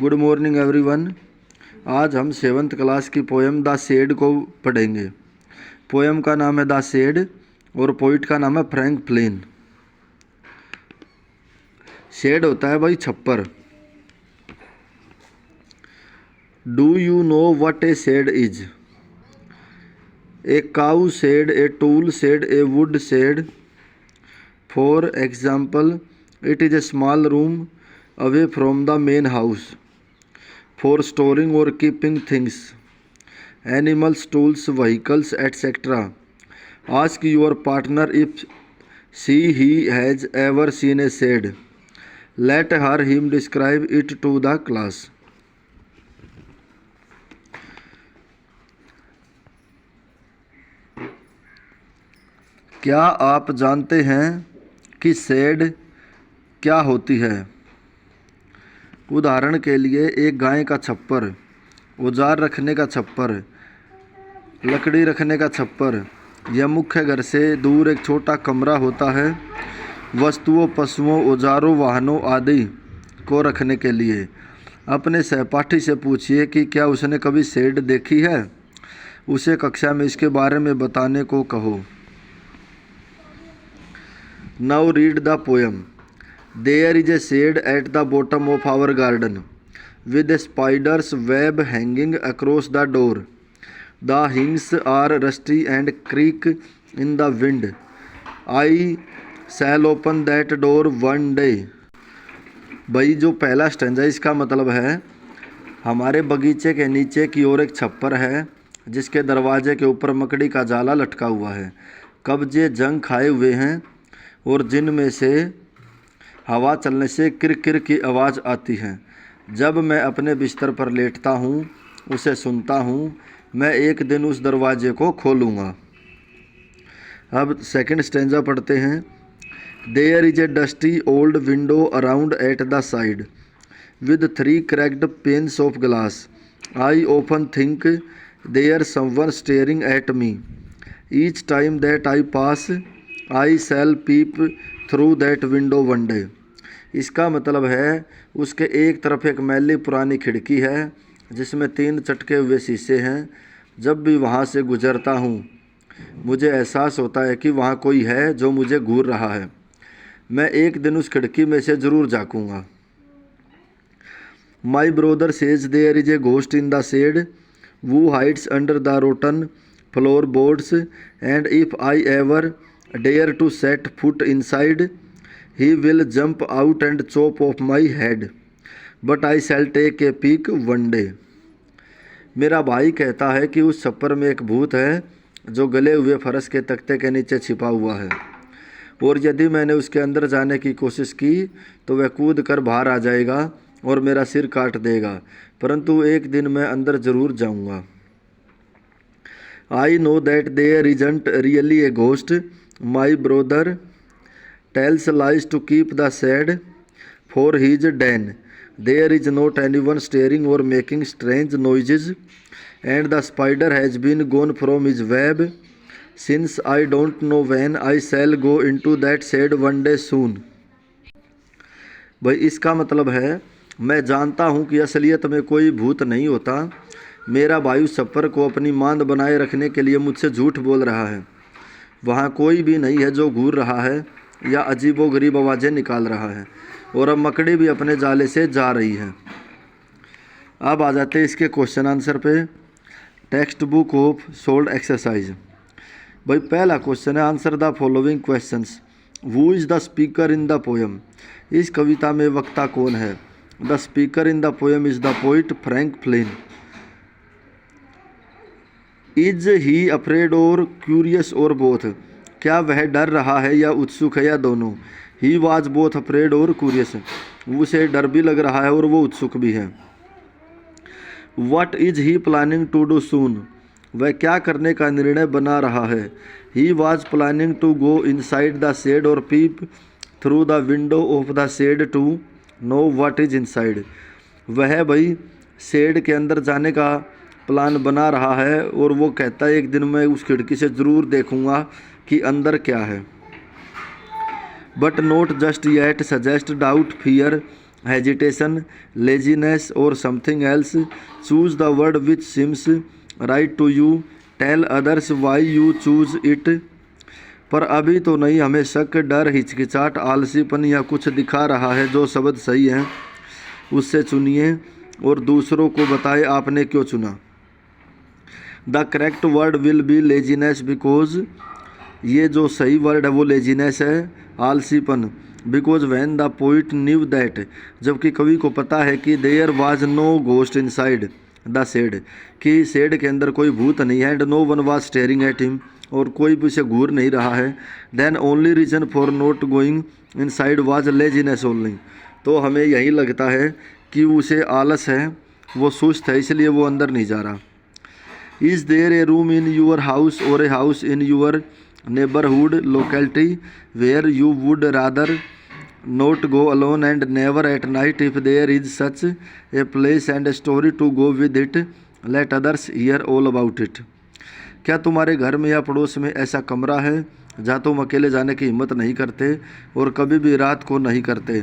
Good morning everyone. आज हम 7th class की पोएम द शेड को पढ़ेंगे। पोएम का नाम है द शेड और पोइट का नाम है फ्रैंक प्लेन। शेड होता है भाई छप्पर। Do you know what a shed is? A cow shed, a tool shed, a wood shed. For example, it is a small room away from the main house for storing or keeping things, animals, tools, vehicles, etc. Ask your partner if he has ever seen a shed. Let him describe it to the class. क्या आप जानते हैं कि shade क्या होती है? उदाहरण के लिए एक गाय का छप्पर, औजार रखने का छप्पर, लकड़ी रखने का छप्पर या मुख्य घर से दूर एक छोटा कमरा होता है वस्तुओं, पशुओं, औजारों, वाहनों आदि को रखने के लिए। अपने सहपाठी से पूछिए कि क्या उसने कभी शेड देखी है। उसे कक्षा में इसके बारे में बताने को कहो। Now read the poem. There is a shade at the bottom of our garden with a spider's web hanging across the door. The hinges are rusty and creak in the wind. I shall open that door one day. भाई जो पहला stanza इसका मतलब है, हमारे बगीचे के नीचे की ओर एक छप्पर है जिसके दरवाजे के ऊपर मकड़ी का जाला लटका हुआ है। कब्जे जंग खाए हुए हैं और जिनमें से हवा चलने से किरकिर की आवाज़ आती है। जब मैं अपने बिस्तर पर लेटता हूँ, उसे सुनता हूँ। मैं एक दिन उस दरवाजे को खोलूँगा। अब सेकंड स्टेंजा पढ़ते हैं। There is a dusty old window around at the side with 3 cracked panes of glass. I often think there someone staring at me. Each time that I pass I shall peep through that window one day. इसका मतलब है, उसके एक तरफ एक मैली पुरानी खिड़की है जिसमें 3 चटके हुए शीशे हैं। जब भी वहाँ से गुजरता हूँ, मुझे एहसास होता है कि वहाँ कोई है जो मुझे घूर रहा है। मैं एक दिन उस खिड़की में से ज़रूर झाँकूँगा। My brother says there is a ghost in the shed who hides under the rotten floorboards, and if I ever dare to set foot inside, he will jump out and chop off my head, but I shall take a peek one day. मेरा भाई कहता है कि उस छप्पर में एक भूत है जो गले हुए फर्श के तख्ते के नीचे छिपा हुआ है, और यदि मैंने उसके अंदर जाने की कोशिश की तो वह कूद कर बाहर आ जाएगा और मेरा सिर काट देगा, परंतु एक दिन मैं अंदर ज़रूर जाऊंगा। I know that there isn't really a ghost. My brother tells lies to keep the shade, for he is Dan. There is not anyone staring or making strange noises, and the spider has been gone from his web since I don't know when I shall go into that shade one day soon. भाई इसका मतलब है, मैं जानता हूँ कि असलियत में कोई भूत नहीं होता। मेरा भाई उस छप्पर को अपनी मांद बनाए रखने के लिए मुझसे झूठ बोल रहा है। वहाँ कोई भी नहीं है जो घूर रहा है या अजीबोगरीब आवाज़ें निकाल रहा है, और अब मकड़ी भी अपने जाले से जा रही है। अब आ जाते हैं इसके क्वेश्चन आंसर पे। Text book of solved exercise. भाई पहला क्वेश्चन है, answer the following questions. Who is the speaker in the poem? इस कविता में वक्ता कौन है? The speaker in the poem is the poet Frank plain. Is he afraid or curious or both? क्या वह डर रहा है या उत्सुक है या दोनों? He was both afraid or curious. उसे डर भी लग रहा है और वो उत्सुक भी है। What is he planning to do soon? वह क्या करने का निर्णय बना रहा है? He was planning to go inside the shed और peep through the window of the shed to know what is inside. वह भाई शेड के अंदर जाने का प्लान बना रहा है और वो कहता है एक दिन मैं उस खिड़की से ज़रूर देखूंगा कि अंदर क्या है। But note just yet suggest doubt fear hesitation, laziness or something else. Choose the word which seems right to you. Tell others why you choose it. पर अभी तो नहीं, हमें शक, डर, हिचकिचाहट, आलसीपन या कुछ दिखा रहा है। जो शब्द सही है उससे चुनिए और दूसरों को बताएं आपने क्यों चुना। The correct word will be laziness because, ये जो सही वर्ड है वो लेजीनेस है, आलसीपन। Because when the poet knew that, जबकि कवि को पता है कि there was no ghost inside the shed, कि शेड के अंदर कोई भूत नहीं है। And no one was staring at him, और कोई भी उसे घूर नहीं रहा है। Then only reason for not going inside was laziness only, तो हमें यही लगता है कि उसे आलस है, वो सुस्त है, इसलिए वो अंदर नहीं जा रहा। Is there a room in your house or a house in your neighbourhood locality where you would rather not go alone and never at night? If there is such a place and a story to go with it, let others hear all about it. क्या तुम्हारे घर में या पड़ोस में ऐसा कमरा है जहाँ तुम अकेले जाने की हिम्मत नहीं करते और कभी भी रात को नहीं करते?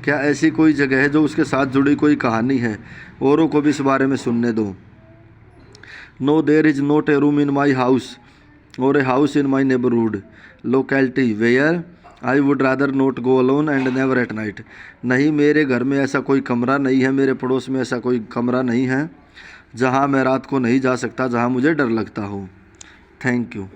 क्या ऐसी कोई जगह है जो उसके साथ जुड़ी कोई कहानी है, औरों को भी इस बारे में सुनने दो। No there is not a room in my house or a house in my neighbourhood locality where I would rather not go alone and never at night. नहीं, मेरे घर में ऐसा कोई कमरा नहीं है, मेरे पड़ोस में ऐसा कोई कमरा नहीं है जहाँ मैं रात को नहीं जा सकता, जहाँ मुझे डर लगता हो। Thank you.